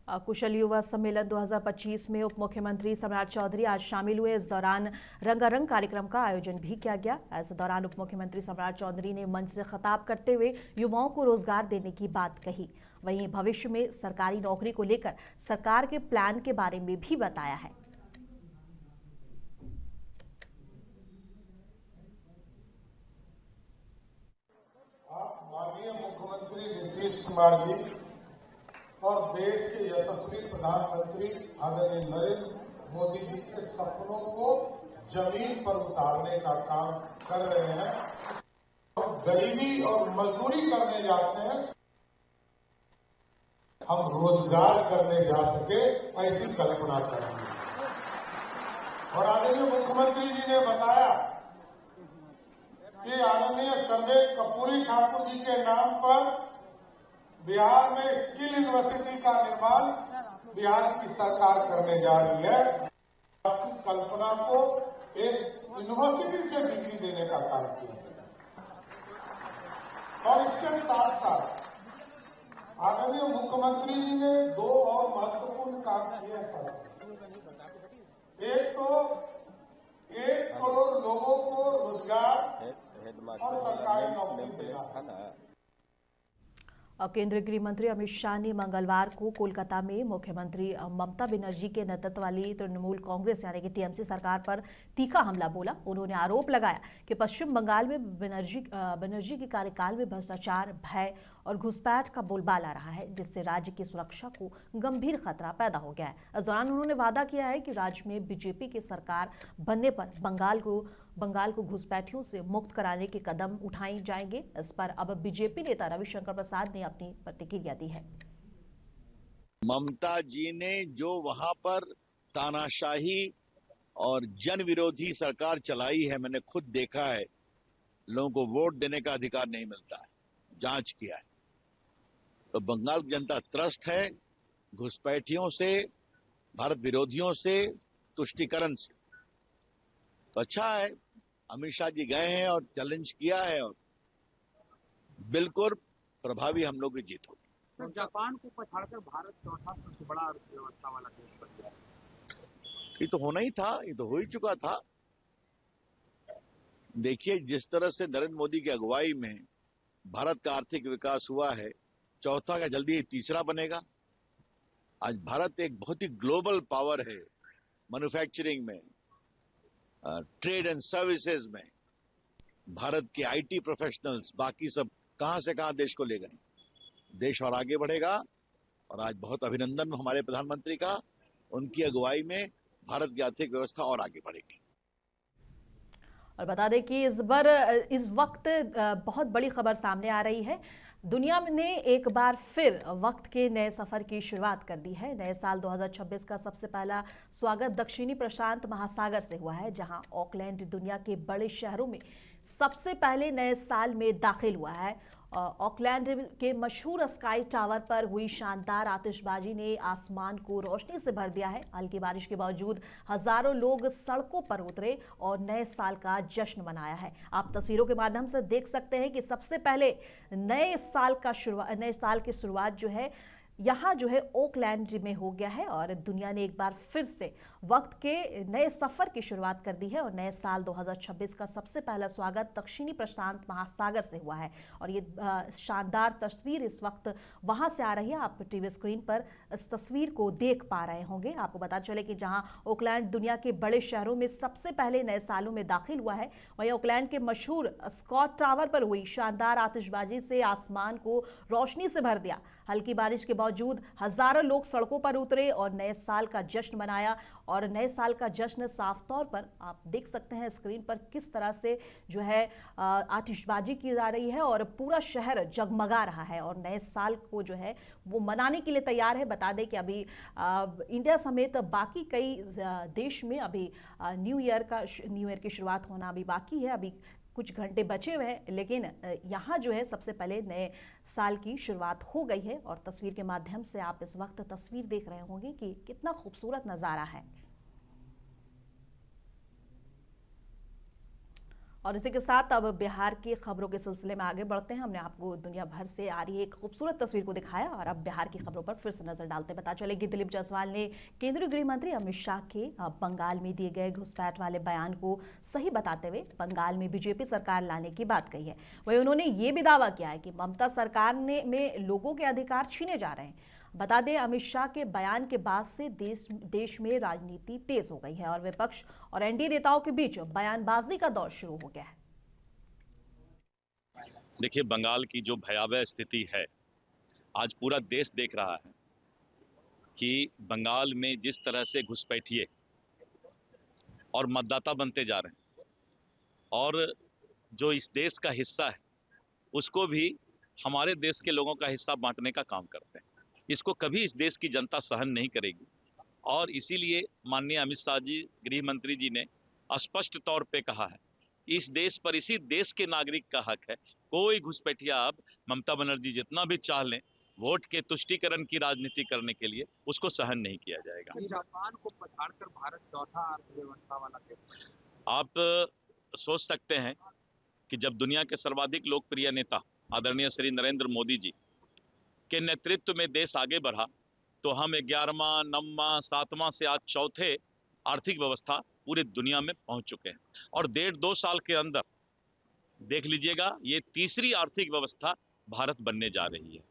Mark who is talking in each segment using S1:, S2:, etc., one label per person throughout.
S1: कुशल युवा सम्मेलन 2025 में उप मुख्यमंत्री सम्राट चौधरी आज शामिल हुए। इस दौरान रंगारंग कार्यक्रम का आयोजन भी किया गया। इस दौरान उप मुख्यमंत्री सम्राट चौधरी ने मंच से खिताब करते हुए युवाओं को रोजगार देने की बात कही। वहीं भविष्य में सरकारी नौकरी को लेकर सरकार के प्लान के बारे में भी बताया है।
S2: माननीय मुख्यमंत्री नीतीश कुमार जी और देश के यशस्वी प्रधानमंत्री आदरणीय नरेंद्र मोदी जी के सपनों को जमीन पर उतारने का काम कर रहे हैं। गरीबी और मजदूरी करने जाते हैं, हम रोजगार करने जा सके ऐसी कल्पना करेंगे। और आदरणीय मुख्यमंत्री जी ने बताया कि आदरणीय सरदेव कर्पूरी ठाकुर जी के नाम पर बिहार में स्किल यूनिवर्सिटी का निर्माण बिहार की सरकार करने जा रही है। इसकी कल्पना को एक यूनिवर्सिटी से डिग्री देने का काम किया और इसके साथ साथ आदरणीय मुख्यमंत्री जी ने दो और महत्वपूर्ण काम किए साथ। एक तो 1 करोड़ लोगों को रोजगार और सरकारी नौकरी देना।
S1: और केंद्रीय गृह मंत्री अमित शाह ने मंगलवार को कोलकाता में मुख्यमंत्री ममता बनर्जी के नेतृत्व वाली तृणमूल कांग्रेस यानी कि टीएमसी सरकार पर तीखा हमला बोला। उन्होंने आरोप लगाया कि पश्चिम बंगाल में बनर्जी के कार्यकाल में भ्रष्टाचार, भय और घुसपैठ का बोलबाला रहा है, जिससे राज्य की सुरक्षा को गंभीर खतरा पैदा हो गया है। इस दौरान उन्होंने वादा किया है कि राज्य में बीजेपी की सरकार बनने पर बंगाल को घुसपैठियों से मुक्त कराने के कदम उठाए जाएंगे। इस पर अब बीजेपी नेता रविशंकर प्रसाद ने अपनी प्रतिक्रिया दी है।
S3: ममता जी ने जो वहां पर तानाशाही और जन विरोधी सरकार चलाई है, मैंने खुद देखा है। लोगों को वोट देने का अधिकार नहीं मिलता है, जांच किया है। तो बंगाल की जनता त्रस्त है घुसपैठियों से, भारत विरोधियों से, तुष्टीकरण से। तो अच्छा है अमित शाह जी गए हैं और चैलेंज किया है और बिल्कुल प्रभावी हम लोग की जीत होगी।
S4: तो जापान को पछाड़कर भारत चौथा सबसे बड़ा अर्थव्यवस्था वाला देश बन गया।
S3: ये तो होना ही था, ये तो हो ही चुका था। देखिए जिस तरह से नरेंद्र मोदी की अगुवाई में भारत का आर्थिक विकास हुआ है, चौथा का जल्दी तीसरा बनेगा। आज भारत एक बहुत ही ग्लोबल पावर है, मैन्युफैक्चरिंग में, ट्रेड एंड सर्विसेज में। भारत के आईटी प्रोफेशनल्स बाकी सब कहां से कहां देश को ले गए। देश और आगे बढ़ेगा और आज बहुत अभिनंदन हमारे प्रधानमंत्री का, उनकी अगुवाई में भारत की आर्थिक व्यवस्था और आगे बढ़ेगी।
S1: और बता दें कि इस वक्त बहुत बड़ी खबर सामने आ रही है। दुनिया ने एक बार फिर वक्त के नए सफर की शुरुआत कर दी है। नए साल 2026 का सबसे पहला स्वागत दक्षिणी प्रशांत महासागर से हुआ है, जहां ऑकलैंड दुनिया के बड़े शहरों में सबसे पहले नए साल में दाखिल हुआ है। ऑकलैंड के मशहूर स्काई टावर पर हुई शानदार आतिशबाजी ने आसमान को रोशनी से भर दिया है। हल्की बारिश के बावजूद हजारों लोग सड़कों पर उतरे और नए साल का जश्न मनाया है। आप तस्वीरों के माध्यम से देख सकते हैं कि सबसे पहले नए साल की शुरुआत जो है यहाँ जो है ओकलैंड में हो गया है और दुनिया ने एक बार फिर से वक्त के नए सफर की शुरुआत कर दी है। और नए साल 2026 का सबसे पहला स्वागत दक्षिणी प्रशांत महासागर से हुआ है। और ये शानदार तस्वीर इस वक्त वहां से आ रही है। आप टीवी स्क्रीन पर इस तस्वीर को देख पा रहे होंगे। आपको पता चले कि जहां ओकलैंड दुनिया के बड़े शहरों में सबसे पहले नए सालों में दाखिल हुआ है, वहीं ओकलैंड के मशहूर स्कॉट टावर पर हुई शानदार आतिशबाजी से आसमान को रोशनी से भर दिया। हल्की बारिश के बावजूद हजारों लोग सड़कों पर उतरे और नए साल का जश्न मनाया। और नए साल का जश्न साफ तौर पर आप देख सकते हैं स्क्रीन पर किस तरह से जो है आतिशबाजी की जा रही है और पूरा शहर जगमगा रहा है और नए साल को जो है वो मनाने के लिए तैयार है। बता दें कि अभी इंडिया समेत बाकी कई देश में अभी न्यू ईयर की शुरुआत होना अभी बाकी है। अभी कुछ घंटे बचे हुए हैं, लेकिन यहाँ जो है सबसे पहले नए साल की शुरुआत हो गई है। और तस्वीर के माध्यम से आप इस वक्त तस्वीर देख रहे होंगे कि कितना खूबसूरत नज़ारा है। और इसी के साथ अब बिहार की खबरों के सिलसिले में आगे बढ़ते हैं। हमने आपको दुनिया भर से आ रही एक खूबसूरत तस्वीर को दिखाया और अब बिहार की खबरों पर फिर से नजर डालते पता चलेगी दिलीप जायसवाल ने केंद्रीय गृह मंत्री अमित शाह के बंगाल में दिए गए घुसपैठ वाले बयान को सही बताते हुए बंगाल में बीजेपी सरकार लाने की बात कही है। वहीं उन्होंने ये भी दावा किया है कि ममता सरकार में लोगों के अधिकार छीने जा रहे हैं। बता दें, अमित शाह के बयान के बाद से देश में राजनीति तेज हो गई है और विपक्ष और एनडीए नेताओं के बीच बयानबाजी का दौर शुरू हो गया है।
S5: देखिए, बंगाल की जो भयावह स्थिति है, आज पूरा देश देख रहा है कि बंगाल में जिस तरह से घुसपैठिए और मतदाता बनते जा रहे हैं और जो इस देश का हिस्सा है उसको भी हमारे देश के लोगों का हिस्सा बांटने का काम करते हैं। इसको कभी इस देश की जनता सहन नहीं करेगी और इसीलिए माननीय अमित शाह जी, गृह मंत्री जी ने स्पष्ट तौर पे कहा है, इस देश पर, इसी देश के नागरिक का हक है। कोई घुसपैठिया अब ममता बनर्जी जितना भी चाह लें वोट के तुष्टीकरण की राजनीति करने के लिए, उसको सहन नहीं किया जाएगा।
S4: जापान को पछाड़कर भारत चौथा अर्थव्यवस्था वाला देश।
S5: आप सोच सकते हैं कि जब दुनिया के सर्वाधिक लोकप्रिय नेता आदरणीय श्री नरेंद्र मोदी जी के नेतृत्व में देश आगे बढ़ा तो हम 11वां, 9वां, 7वां से आज चौथे आर्थिक व्यवस्था पूरी दुनिया में पहुंच चुके हैं और 1.5-2 साल के अंदर देख लीजिएगा ये तीसरी आर्थिक व्यवस्था भारत बनने जा रही है।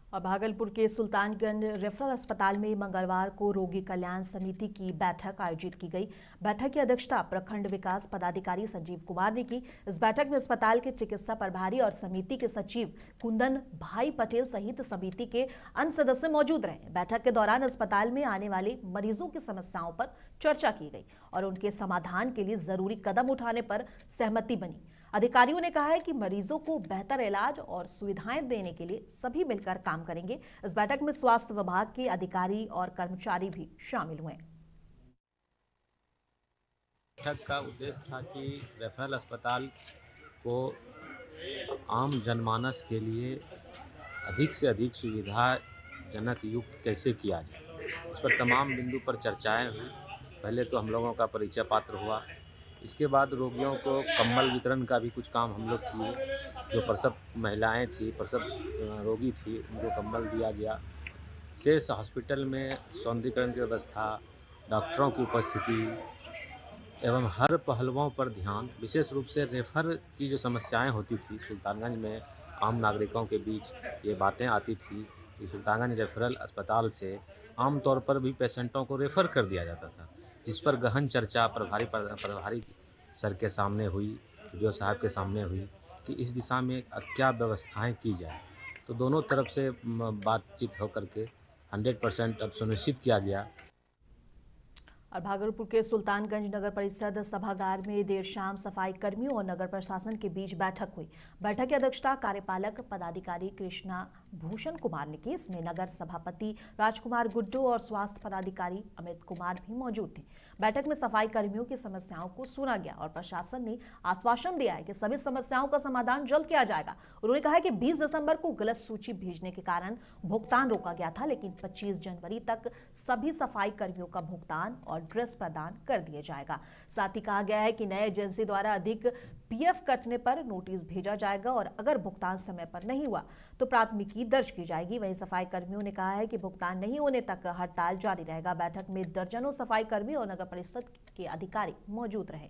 S1: और भागलपुर के सुल्तानगंज रेफरल अस्पताल में मंगलवार को रोगी कल्याण समिति की बैठक आयोजित की गई। बैठक की अध्यक्षता प्रखंड विकास पदाधिकारी संजीव कुमार ने की। इस बैठक में अस्पताल के चिकित्सा प्रभारी और समिति के सचिव कुंदन भाई पटेल सहित समिति के अन्य सदस्य मौजूद रहे। बैठक के दौरान अस्पताल में आने वाले मरीजों की समस्याओं पर चर्चा की गई और उनके समाधान के लिए जरूरी कदम उठाने पर सहमति बनी। अधिकारियों ने कहा है कि मरीजों को बेहतर इलाज और सुविधाएं देने के लिए सभी मिलकर काम करेंगे। इस बैठक में स्वास्थ्य विभाग के अधिकारी और कर्मचारी भी शामिल हुए।
S6: बैठक का उद्देश्य था कि रेफरल अस्पताल को आम जनमानस के लिए अधिक से अधिक सुविधाजनक युक्त कैसे किया जाए, उस पर तमाम बिंदु पर चर्चाएं हुई। पहले तो हम लोगों का परिचय पात्र हुआ, इसके बाद रोगियों को कंबल वितरण का भी कुछ काम हम लोग किए। जो प्रसव महिलाएं थी, प्रसव रोगी थी, उनको कंबल दिया गया। शेष हॉस्पिटल में सौंदर्यीकरण की व्यवस्था, डॉक्टरों की उपस्थिति एवं हर पहलुओं पर ध्यान, विशेष रूप से रेफर की जो समस्याएं होती थी सुल्तानगंज में, आम नागरिकों के बीच ये बातें आती थी कि सुल्तानगंज रेफरल अस्पताल से आमतौर पर भी पेशेंटों को रेफ़र कर दिया जाता था, जिस पर गहन चर्चा प्रभारी सर के सामने हुई, वीडियो साहब के सामने हुई कि इस दिशा में क्या व्यवस्थाएं की जाए। तो दोनों तरफ से बातचीत होकर के 100% अब सुनिश्चित किया गया।
S1: और भागलपुर के सुल्तानगंज नगर परिषद सभागार में देर शाम सफाई कर्मियों और नगर प्रशासन के बीच बैठक हुई। बैठक की अध्यक्षता कार्यपालक पदाधिकारी कृष्णा भूषण कुमार ने की। इसमें नगर सभापति राजकुमार गुड्डू और स्वास्थ्य पदाधिकारी अमित कुमार भी मौजूद थे। बैठक में सफाई कर्मियों की समस्याओं को सुना गया और प्रशासन ने आश्वासन दिया है कि सभी समस्याओं का समाधान जल्द किया जाएगा। उन्होंने कहा है कि 20 दिसंबर को गलत सूची भेजने के कारण भुगतान रोका गया था, लेकिन 25 जनवरी तक सभी सफाई कर्मियों का भुगतान और ड्रेस प्रदान कर दिया जाएगा। साथ ही कहा गया है कि नए एजेंसी द्वारा अधिक पीएफ कटने पर नोटिस भेजा जाएगा और अगर भुगतान समय पर नहीं हुआ तो प्राथमिकी दर्ज की जाएगी। वहीं सफाई कर्मियों ने कहा है कि भुगतान नहीं होने तक हड़ताल जारी रहेगा। बैठक में दर्जनों सफाई कर्मी और नगर परिषद के अधिकारी मौजूद रहे।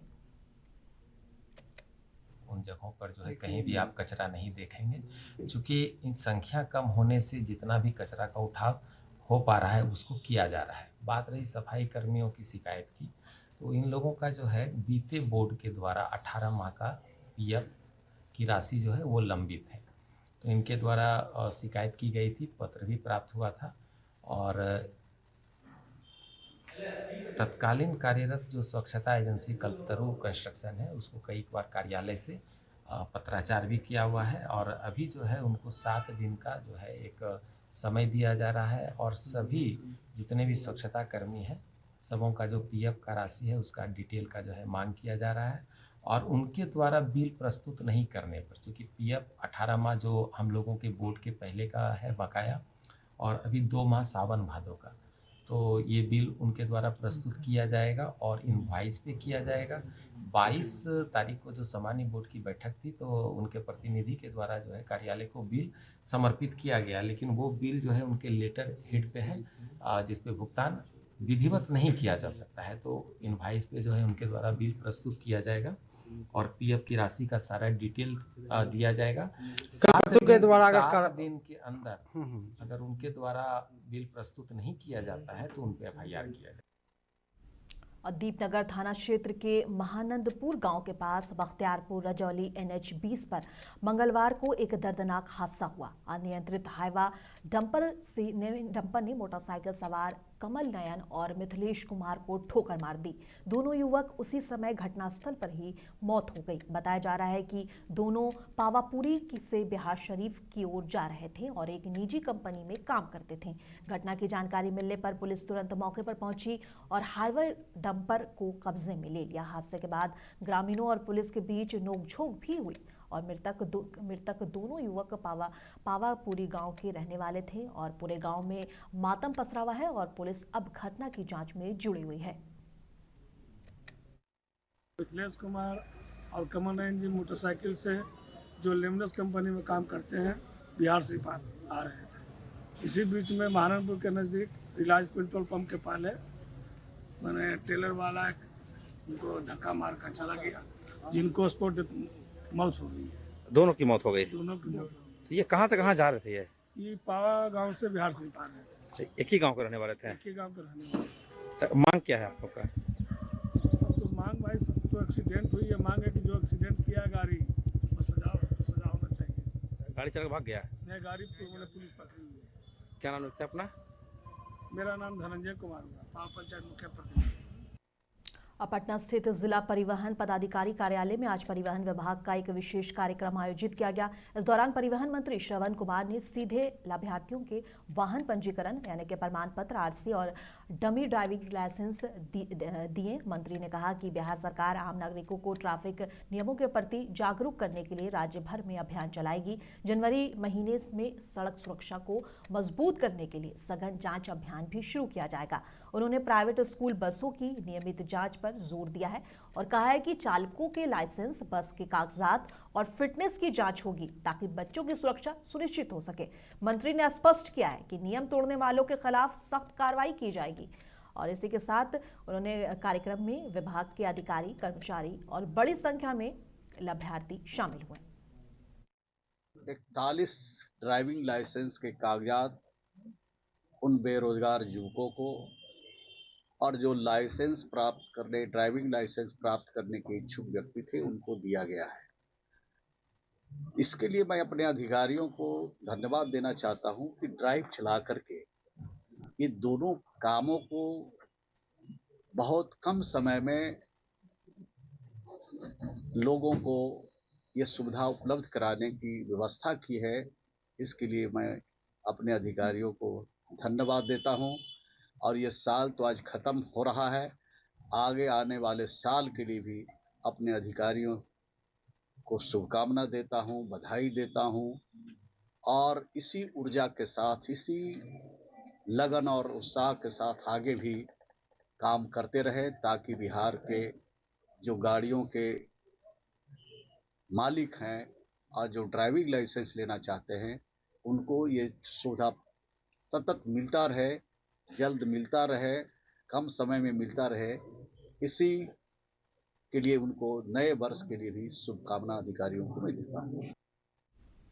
S7: उन जगहों पर जो है कहीं भी आप कचरा नहीं देखेंगे, क्योंकि इन संख्या कम होने से जितना भी कचरा का उठाव हो पा रहा है उसको किया जा रहा है। बात रही सफाई कर्मियों की शिकायत की, तो इन लोगों का जो है बीते बोर्ड के द्वारा 18 माह का पीएफ की राशि जो है वो लंबित है। तो इनके द्वारा शिकायत की गई थी, पत्र भी प्राप्त हुआ था और तत्कालीन कार्यरत जो स्वच्छता एजेंसी कल्पतरू कंस्ट्रक्शन है उसको कई बार कार्यालय से पत्राचार भी किया हुआ है और अभी जो है उनको 7 दिन का जो है एक समय दिया जा रहा है और सभी जितने भी स्वच्छता कर्मी हैं सबों का जो पीएफ का राशि है उसका डिटेल का जो है मांग किया जा रहा है और उनके द्वारा बिल प्रस्तुत नहीं करने पर, चूँकि पीएफ 18 माह जो हम लोगों के बोर्ड के पहले का है बकाया और अभी 2 माह सावन भादों का, तो ये बिल उनके द्वारा प्रस्तुत किया जाएगा और इनवॉइस पे किया जाएगा। 22 तारीख को जो सामान्य बोर्ड की बैठक थी तो उनके प्रतिनिधि के द्वारा जो है कार्यालय को बिल समर्पित किया गया, लेकिन वो बिल जो है उनके लेटर हेड पे है जिस पे भुगतान विधिवत नहीं किया जा सकता है। तो इनवॉइस पे जो है उनके द्वारा बिल प्रस्तुत किया जाएगा और पीएफ की राशि का सारा डिटेल दिया जाएगा। 7 दिन के अंदर अगर उनके द्वारा बिल प्रस्तुत नहीं किया जाता है तो उन पे एफआईआर किया जाएगा।
S1: और दीपनगर थाना क्षेत्र के महानंदपुर गांव के पास बख्तियारपुर रजौली NH 20 पर मंगलवार को एक दर्दनाक हादसा हुआ। अनियंत्रित हाईवा डंपर ने मोटरसाइकिल सवार कमल नयन और मिथिलेश कुमार को ठोकर मार दी। दोनों युवक उसी समय घटनास्थल पर ही मौत हो गई। बताया जा रहा है कि दोनों पावापुरी से बिहार शरीफ की ओर जा रहे थे और एक निजी कंपनी में काम करते थे। घटना की जानकारी मिलने पर पुलिस तुरंत मौके पर पहुंची और हाईवा डंपर को कब्जे में ले लिया। हादसे के बाद ग्रामीणों और पुलिस के बीच नोकझोंक भी हुई और मृतक दोनों युवक पावापुरी गांव के रहने वाले थे और पूरे गांव में मातम पसरा हुआ है और पुलिस अब घटना की जांच में जुड़ी हुई है।
S8: मिथिलेश कुमार और कमल नयन जी मोटरसाइकिल से जो लेमनस कंपनी में काम करते हैं बिहार से आ रहे थे। इसी बीच में महारानपुर के नज़दीक रिलायंस पेट्रोल पंप के पहले मैंने टेलर वाला उनको धक्का मार कर चला गया, जिनको स्पॉट मौत हो गई है।
S9: दोनों की मौत हो गई।
S8: दोनों की मौत हो गई।
S9: तो ये कहाँ से कहाँ जा रहे थे?
S8: ये पावा गांव से बिहार से आ रहे थे।
S9: अच्छा, एक ही गांव के रहने वाले थे?
S8: एक ही गांव के रहने वाले।
S9: अच्छा, मांग क्या है आप लोग का?
S8: अब तो मांग भाई, सब तो एक्सीडेंट हुई है, मांग है कि जो एक्सीडेंट किया गाड़ी उसको सजा होना चाहिए।
S9: गाड़ी चला भाग गया?
S8: नहीं, गाड़ी पुलिस पकड़ी हुई है।
S9: क्या नाम है अपना?
S8: मेरा नाम धनंजय कुमार हुआ, पाव पंचायत मुख्य प्रतिनिधि।
S1: पटना स्थित जिला परिवहन पदाधिकारी कार्यालय में आज परिवहन विभाग का एक विशेष कार्यक्रम आयोजित किया गया। इस दौरान परिवहन मंत्री श्रवण कुमार ने सीधे लाभार्थियों के वाहन पंजीकरण यानी कि प्रमाण पत्र आरसी और डमी ड्राइविंग लाइसेंस दिए। मंत्री ने कहा कि बिहार सरकार आम नागरिकों को ट्रैफिक नियमों के प्रति जागरूक करने के लिए राज्य भर में अभियान चलाएगी। जनवरी महीने में सड़क सुरक्षा को मजबूत करने के लिए सघन जांच अभियान भी शुरू किया जाएगा। उन्होंने प्राइवेट स्कूल बसों की नियमित जांच पर जोर दिया है और कहा है कि चालकों के लाइसेंस, बस के कागजात और फिटनेस की जांच होगी ताकि बच्चों की सुरक्षा सुनिश्चित हो सके। मंत्री ने स्पष्ट किया है कि नियम तोड़ने वालों के खिलाफ सख्त कार्रवाई की जाएगी। और इसी के साथ उन्होंने कार्यक्रम में विभाग के अधिकारी, कर्मचारी और बड़ी संख्या में लाभार्थी शामिल हुए।
S10: 41 ड्राइविंग लाइसेंस के कागजात उन बेरोजगार युवकों को और जो लाइसेंस प्राप्त करने, ड्राइविंग लाइसेंस प्राप्त करने के इच्छुक व्यक्ति थे, उनको दिया गया है। इसके लिए मैं अपने अधिकारियों को धन्यवाद देना चाहता हूं कि ड्राइव चला करके ये दोनों कामों को बहुत कम समय में लोगों को ये सुविधा उपलब्ध कराने की व्यवस्था की है। इसके लिए मैं अपने अधिकारियों को धन्यवाद देता हूं। और ये साल तो आज खत्म हो रहा है, आगे आने वाले साल के लिए भी अपने अधिकारियों को शुभकामना देता हूं, बधाई देता हूं और इसी ऊर्जा के साथ, इसी लगन और उत्साह के साथ आगे भी काम करते रहे ताकि बिहार के जो गाड़ियों के मालिक हैं और जो ड्राइविंग लाइसेंस लेना चाहते हैं उनको ये सुविधा सतत मिलता रहे, जल्द मिलता रहे, कम समय में मिलता रहे। इसी के लिए उनको नए वर्ष के लिए भी शुभकामना अधिकारियों को मैं देता हूँ।